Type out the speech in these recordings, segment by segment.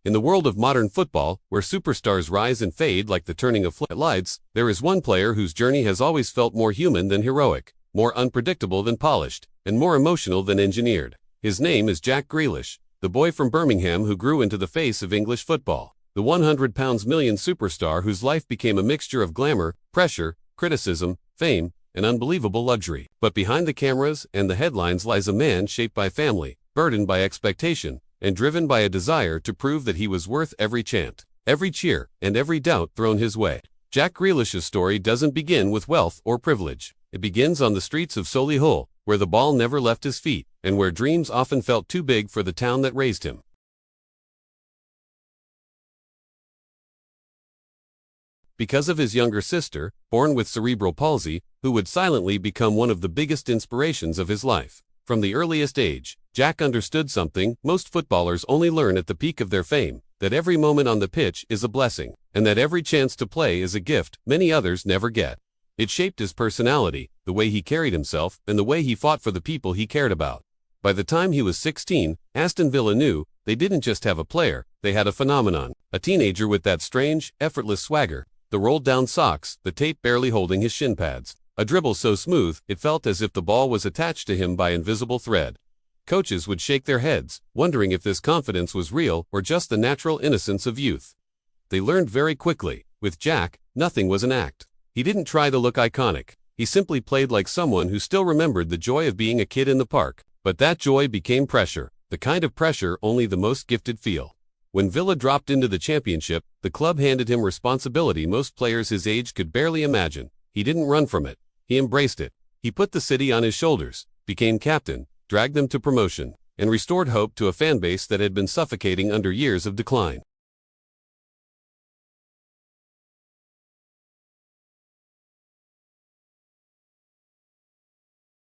In the world of modern football, where superstars rise and fade like the turning of floodlights, there is one player whose journey has always felt more human than heroic, more unpredictable than polished, and more emotional than engineered. His name is Jack Grealish, the boy from Birmingham who grew into the face of English football. The £100 million superstar whose life became a mixture of glamour, pressure, criticism, fame, and unbelievable luxury. But behind the cameras and the headlines lies a man shaped by family, burdened by expectation, and driven by a desire to prove that he was worth every chant, every cheer, and every doubt thrown his way. Jack Grealish's story doesn't begin with wealth or privilege. It begins on the streets of Solihull, where the ball never left his feet, and where dreams often felt too big for the town that raised him. Because of his younger sister, born with cerebral palsy, who would silently become one of the biggest inspirations of his life. From the earliest age, Jack understood something most footballers only learn at the peak of their fame, that every moment on the pitch is a blessing, and that every chance to play is a gift many others never get. It shaped his personality, the way he carried himself, and the way he fought for the people he cared about. By the time he was 16, Aston Villa knew they didn't just have a player, they had a phenomenon, a teenager with that strange, effortless swagger, the rolled-down socks, the tape barely holding his shin pads. A dribble so smooth, it felt as if the ball was attached to him by invisible thread. Coaches would shake their heads, wondering if this confidence was real or just the natural innocence of youth. They learned very quickly, with Jack, nothing was an act. He didn't try to look iconic. He simply played like someone who still remembered the joy of being a kid in the park. But that joy became pressure, the kind of pressure only the most gifted feel. When Villa dropped into the championship, the club handed him responsibility most players his age could barely imagine. He didn't run from it. He embraced it. He put the city on his shoulders, became captain, dragged them to promotion, and restored hope to a fan base that had been suffocating under years of decline.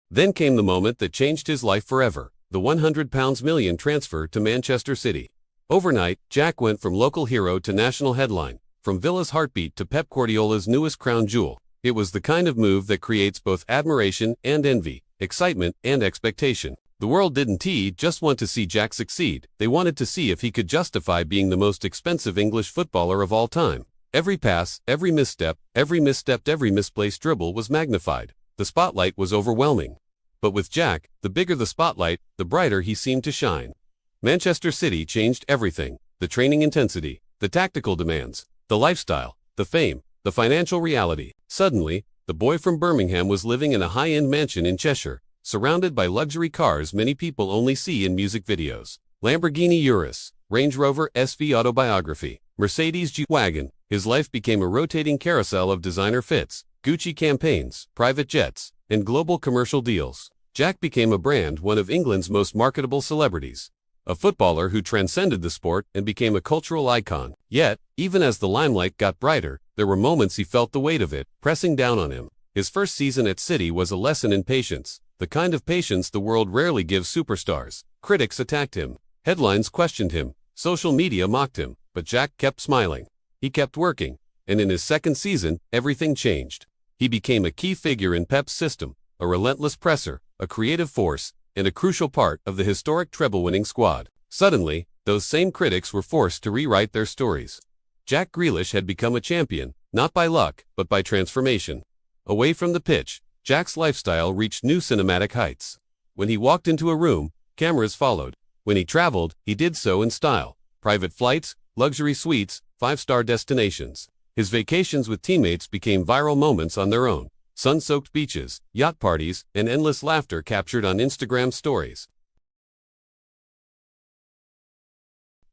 Then came the moment that changed his life forever, the £100 million transfer to Manchester City. Overnight, Jack went from local hero to national headline, from Villa's heartbeat to Pep Guardiola's newest crown jewel. It was the kind of move that creates both admiration and envy, excitement and expectation. The world didn't just want to see Jack succeed, they wanted to see if he could justify being the most expensive English footballer of all time. Every pass, every misstep, every misplaced dribble was magnified. The spotlight was overwhelming. But with Jack, the bigger the spotlight, the brighter he seemed to shine. Manchester City changed everything: the training intensity, the tactical demands, the lifestyle, the fame, the financial reality. Suddenly, the boy from Birmingham was living in a high-end mansion in Cheshire, surrounded by luxury cars many people only see in music videos. Lamborghini Urus, Range Rover SV Autobiography, Mercedes G-Wagon. His life became a rotating carousel of designer fits, Gucci campaigns, private jets, and global commercial deals. Jack became a brand, one of England's most marketable celebrities. A footballer who transcended the sport and became a cultural icon. Yet, even as the limelight got brighter, there were moments he felt the weight of it, pressing down on him. His first season at City was a lesson in patience, the kind of patience the world rarely gives superstars. Critics attacked him, headlines questioned him, social media mocked him, but Jack kept smiling. He kept working, and in his second season, everything changed. He became a key figure in Pep's system, a relentless presser, a creative force, and a crucial part of the historic treble-winning squad. Suddenly, those same critics were forced to rewrite their stories. Jack Grealish had become a champion, not by luck, but by transformation. Away from the pitch, Jack's lifestyle reached new cinematic heights. When he walked into a room, cameras followed. When he traveled, he did so in style. Private flights, luxury suites, five-star destinations. His vacations with teammates became viral moments on their own. Sun-soaked beaches, yacht parties, and endless laughter captured on Instagram stories.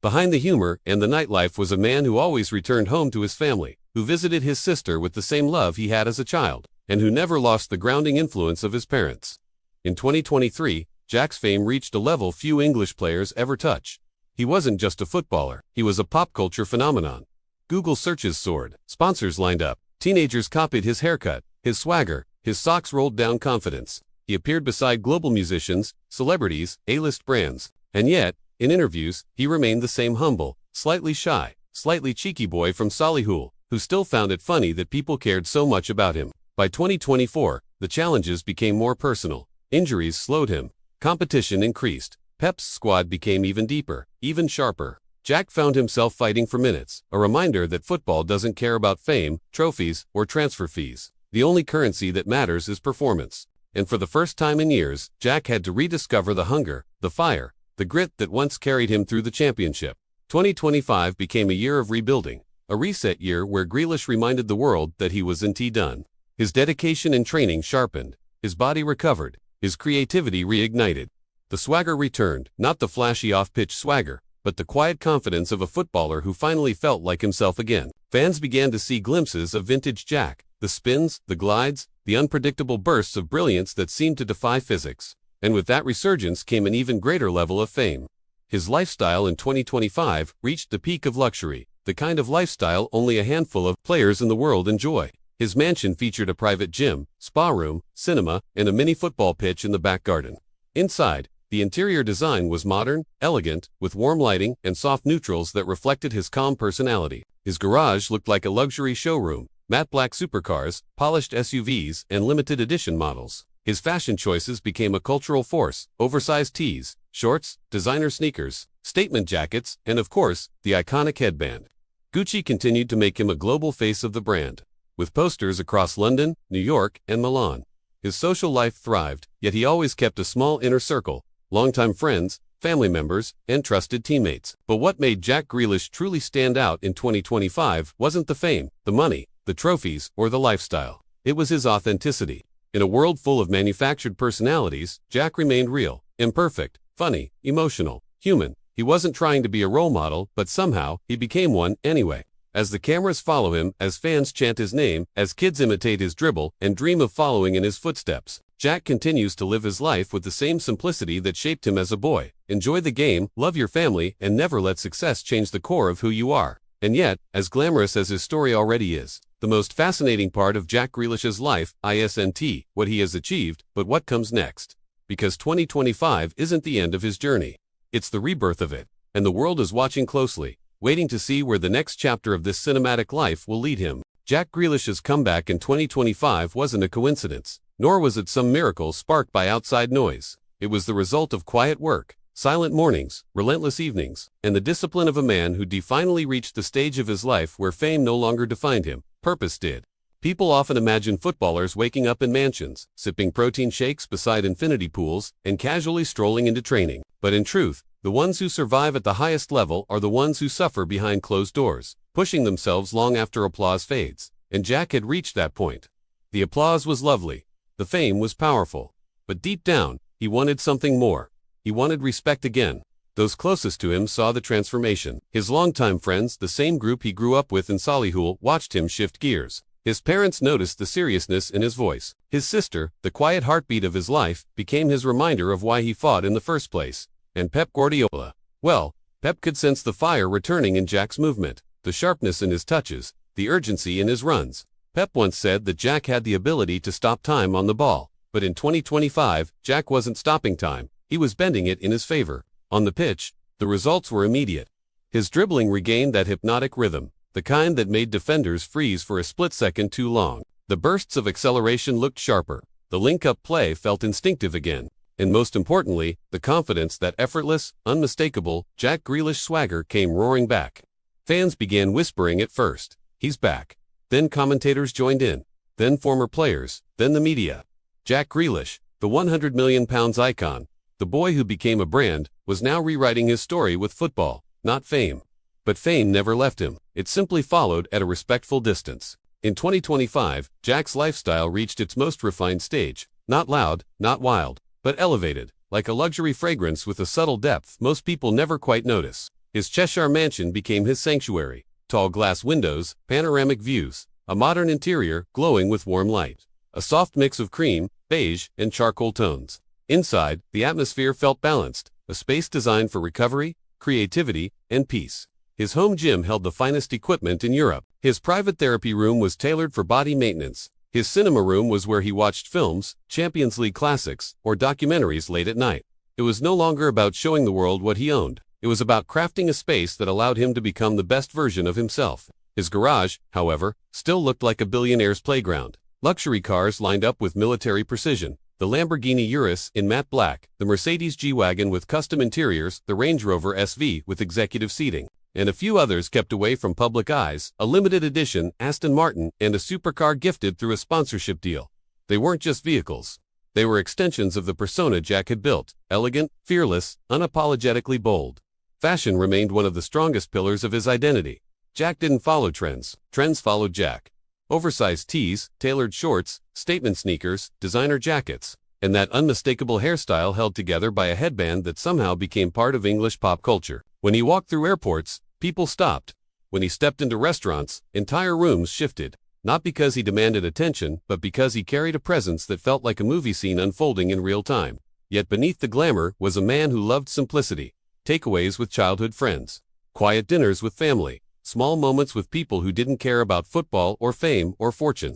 Behind the humor and the nightlife was a man who always returned home to his family, who visited his sister with the same love he had as a child, and who never lost the grounding influence of his parents. In 2023, Jack's fame reached a level few English players ever touch. He wasn't just a footballer, he was a pop culture phenomenon. Google searches soared, sponsors lined up, teenagers copied his haircut, his swagger, his socks rolled down confidence. He appeared beside global musicians, celebrities, A-list brands. And yet, in interviews, he remained the same humble, slightly shy, slightly cheeky boy from Solihull, who still found it funny that people cared so much about him. By 2024, the challenges became more personal. Injuries slowed him. Competition increased. Pep's squad became even deeper, even sharper. Jack found himself fighting for minutes, a reminder that football doesn't care about fame, trophies, or transfer fees. The only currency that matters is performance. And for the first time in years, Jack had to rediscover the hunger, the fire, the grit that once carried him through the championship. 2025 became a year of rebuilding, a reset year where Grealish reminded the world that he wasn't done. His dedication and training sharpened, his body recovered, his creativity reignited. The swagger returned, not the flashy off-pitch swagger, but the quiet confidence of a footballer who finally felt like himself again. Fans began to see glimpses of vintage Jack, the spins, the glides, the unpredictable bursts of brilliance that seemed to defy physics. And with that resurgence came an even greater level of fame. His lifestyle in 2025 reached the peak of luxury, the kind of lifestyle only a handful of players in the world enjoy. His mansion featured a private gym, spa room, cinema, and a mini football pitch in the back garden. Inside, the interior design was modern, elegant, with warm lighting and soft neutrals that reflected his calm personality. His garage looked like a luxury showroom, matte black supercars, polished SUVs, and limited edition models. His fashion choices became a cultural force: oversized tees, shorts, designer sneakers, statement jackets, and of course, the iconic headband. Gucci continued to make him a global face of the brand, with posters across London, New York, and Milan. His social life thrived, yet he always kept a small inner circle: longtime friends, family members, and trusted teammates. But what made Jack Grealish truly stand out in 2025 wasn't the fame, the money, the trophies, or the lifestyle. It was his authenticity. In a world full of manufactured personalities, Jack remained real, imperfect, funny, emotional, human. He wasn't trying to be a role model, but somehow, he became one anyway. As the cameras follow him, as fans chant his name, as kids imitate his dribble and dream of following in his footsteps, Jack continues to live his life with the same simplicity that shaped him as a boy. Enjoy the game, love your family, and never let success change the core of who you are. And yet, as glamorous as his story already is, the most fascinating part of Jack Grealish's life isn't what he has achieved, but what comes next. Because 2025 isn't the end of his journey. It's the rebirth of it, and the world is watching closely, waiting to see where the next chapter of this cinematic life will lead him. Jack Grealish's comeback in 2025 wasn't a coincidence, nor was it some miracle sparked by outside noise. It was the result of quiet work, silent mornings, relentless evenings, and the discipline of a man who finally reached the stage of his life where fame no longer defined him, purpose did. People often imagine footballers waking up in mansions, sipping protein shakes beside infinity pools, and casually strolling into training. But in truth, the ones who survive at the highest level are the ones who suffer behind closed doors, pushing themselves long after applause fades. And Jack had reached that point. The applause was lovely. The fame was powerful. But deep down, he wanted something more. He wanted respect again. Those closest to him saw the transformation. His longtime friends, the same group he grew up with in Solihull, watched him shift gears. His parents noticed the seriousness in his voice. His sister, the quiet heartbeat of his life, became his reminder of why he fought in the first place. And Pep Guardiola. Well, Pep could sense the fire returning in Jack's movement, the sharpness in his touches, the urgency in his runs. Pep once said that Jack had the ability to stop time on the ball. But in 2025, Jack wasn't stopping time. He was bending it in his favor. On the pitch, the results were immediate. His dribbling regained that hypnotic rhythm, the kind that made defenders freeze for a split second too long. The bursts of acceleration looked sharper. The link-up play felt instinctive again. And most importantly, the confidence, that effortless, unmistakable Jack Grealish swagger came roaring back. Fans began whispering at first, "He's back." Then commentators joined in. Then former players. Then the media. Jack Grealish, the £100 million icon, the boy who became a brand, was now rewriting his story with football, not fame. But fame never left him. It simply followed at a respectful distance. In 2025, Jack's lifestyle reached its most refined stage. Not loud, not wild, but elevated, like a luxury fragrance with a subtle depth most people never quite notice. His Cheshire mansion became his sanctuary. Tall glass windows, panoramic views, a modern interior glowing with warm light. A soft mix of cream, beige, and charcoal tones. Inside, the atmosphere felt balanced, a space designed for recovery, creativity, and peace. His home gym held the finest equipment in Europe. His private therapy room was tailored for body maintenance. His cinema room was where he watched films, Champions League classics, or documentaries late at night. It was no longer about showing the world what he owned. It was about crafting a space that allowed him to become the best version of himself. His garage, however, still looked like a billionaire's playground. Luxury cars lined up with military precision. the Lamborghini Urus in matte black, the Mercedes G-Wagon with custom interiors, the Range Rover SV with executive seating, and a few others kept away from public eyes, a limited edition Aston Martin, and a supercar gifted through a sponsorship deal. They weren't just vehicles. They were extensions of the persona Jack had built, elegant, fearless, unapologetically bold. Fashion remained one of the strongest pillars of his identity. Jack didn't follow trends. Trends followed Jack. Oversized tees, tailored shorts, statement sneakers, designer jackets, and that unmistakable hairstyle held together by a headband that somehow became part of English pop culture. When he walked through airports, people stopped. When he stepped into restaurants, entire rooms shifted. Not because he demanded attention, but because he carried a presence that felt like a movie scene unfolding in real time. Yet beneath the glamour was a man who loved simplicity. Takeaways with childhood friends. Quiet dinners with family. Small moments with people who didn't care about football or fame or fortune.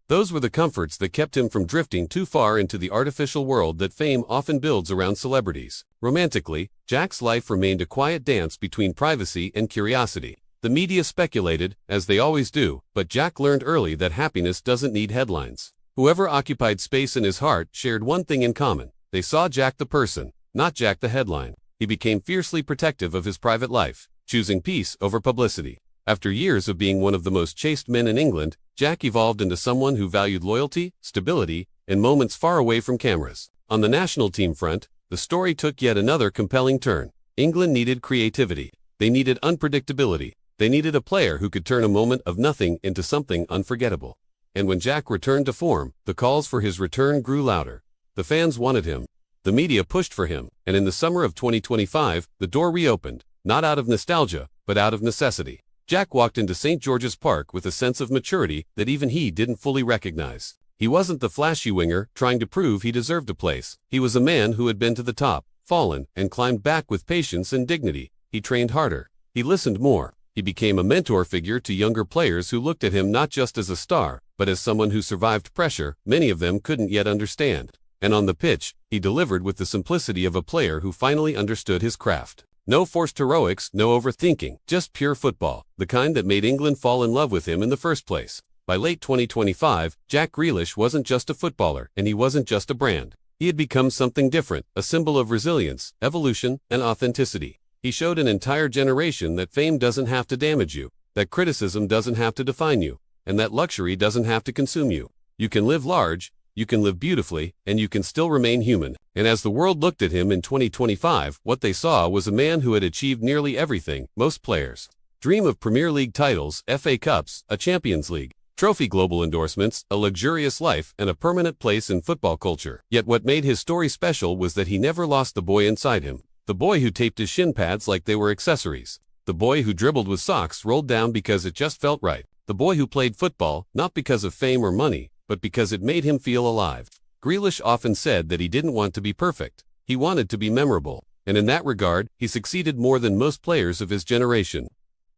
Those were the comforts that kept him from drifting too far into the artificial world that fame often builds around celebrities. Romantically, Jack's life remained a quiet dance between privacy and curiosity. The media speculated, as they always do, but Jack learned early that happiness doesn't need headlines. Whoever occupied space in his heart shared one thing in common. They saw Jack the person, not Jack the headline. He became fiercely protective of his private life, choosing peace over publicity. After years of being one of the most chaste men in England, Jack evolved into someone who valued loyalty, stability, and moments far away from cameras. On the national team front, the story took yet another compelling turn. England needed creativity. They needed unpredictability. They needed a player who could turn a moment of nothing into something unforgettable. And when Jack returned to form, the calls for his return grew louder. The fans wanted him. The media pushed for him, and in the summer of 2025, the door reopened, not out of nostalgia, but out of necessity. Jack walked into St. George's Park with a sense of maturity that even he didn't fully recognize. He wasn't the flashy winger trying to prove he deserved a place. He was a man who had been to the top, fallen, and climbed back with patience and dignity. He trained harder. He listened more. He became a mentor figure to younger players who looked at him not just as a star, but as someone who survived pressure many of them couldn't yet understand. And on the pitch, he delivered with the simplicity of a player who finally understood his craft. No forced heroics, no overthinking, just pure football, the kind that made England fall in love with him in the first place. By late 2025, Jack Grealish wasn't just a footballer, and he wasn't just a brand. He had become something different, a symbol of resilience, evolution, and authenticity. He showed an entire generation that fame doesn't have to damage you, that criticism doesn't have to define you, and that luxury doesn't have to consume you. You can live large, you can live beautifully, and you can still remain human. And as the world looked at him in 2025, what they saw was a man who had achieved nearly everything most players dream of Premier League titles, FA Cups, a Champions League trophy, global endorsements, a luxurious life, and a permanent place in football culture. Yet what made his story special was that he never lost the boy inside him. The boy who taped his shin pads like they were accessories. The boy who dribbled with socks rolled down because it just felt right. The boy who played football, not because of fame or money, but because it made him feel alive. Grealish often said that he didn't want to be perfect. He wanted to be memorable. And in that regard, he succeeded more than most players of his generation.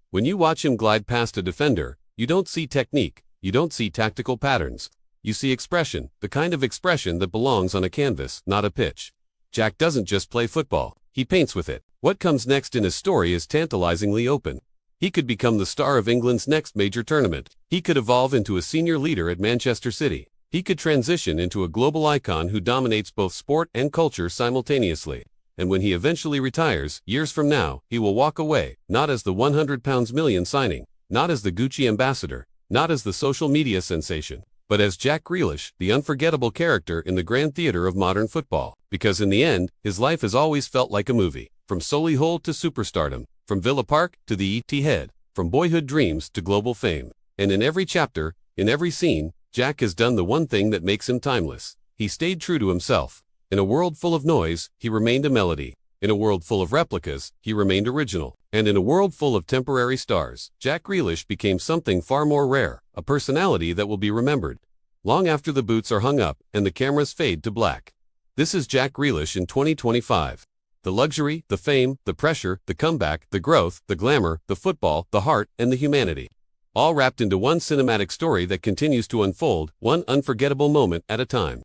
When you watch him glide past a defender, you don't see technique, you don't see tactical patterns. You see expression, the kind of expression that belongs on a canvas, not a pitch. Jack doesn't just play football, he paints with it. What comes next in his story is tantalizingly open. He could become the star of England's next major tournament. He could evolve into a senior leader at Manchester City. He could transition into a global icon who dominates both sport and culture simultaneously. And when he eventually retires, years from now, he will walk away, not as the £100 million signing, not as the Gucci ambassador, not as the social media sensation, but as Jack Grealish, the unforgettable character in the grand theater of modern football. Because in the end, his life has always felt like a movie. From Solihull to superstardom, from Villa Park to the Etihad, from boyhood dreams to global fame. And in every chapter, in every scene, Jack has done the one thing that makes him timeless. He stayed true to himself. In a world full of noise, he remained a melody. In a world full of replicas, he remained original. And in a world full of temporary stars, Jack Grealish became something far more rare, a personality that will be remembered long after the boots are hung up and the cameras fade to black. This is Jack Grealish in 2025. The luxury, the fame, the pressure, the comeback, the growth, the glamour, the football, the heart, and the humanity. All wrapped into one cinematic story that continues to unfold, one unforgettable moment at a time.